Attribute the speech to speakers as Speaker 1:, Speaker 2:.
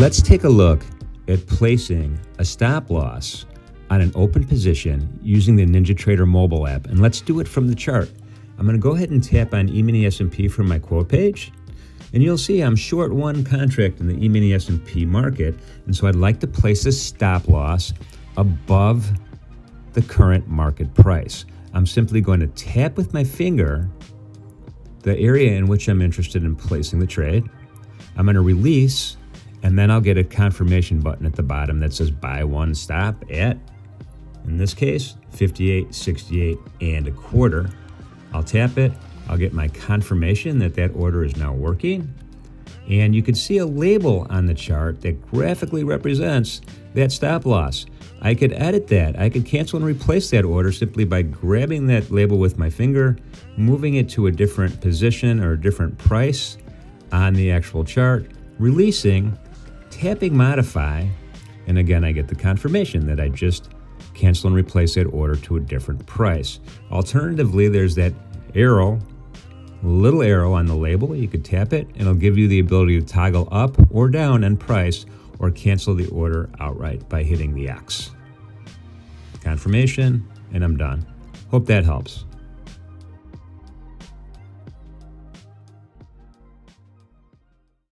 Speaker 1: Let's take a look at placing a stop loss on an open position using the NinjaTrader Mobile App, and let's do it from the chart. I'm going to go ahead and tap on E-mini S&P from my quote page, and you'll see I'm short one contract in the E-mini S&P market, and so I'd like to place a stop loss above the current market price. I'm simply going to tap with my finger the area in which I'm interested in placing the trade. I'm going to release, and then I'll get a confirmation button at the bottom that says buy one stop at, in this case, 58.68 and a quarter. I'll tap it. I'll get my confirmation that that order is now working. And you can see a label on the chart that graphically represents that stop loss. I could edit that. I could cancel and replace that order simply by grabbing that label with my finger, moving it to a different position or a different price on the actual chart, releasing, tapping modify, and again, I get the confirmation that I just cancel and replace that order to a different price. Alternatively, there's that arrow, little arrow on the label. You could tap it and it'll give you the ability to toggle up or down in price or cancel the order outright by hitting the X. Confirmation, and I'm done. Hope that helps.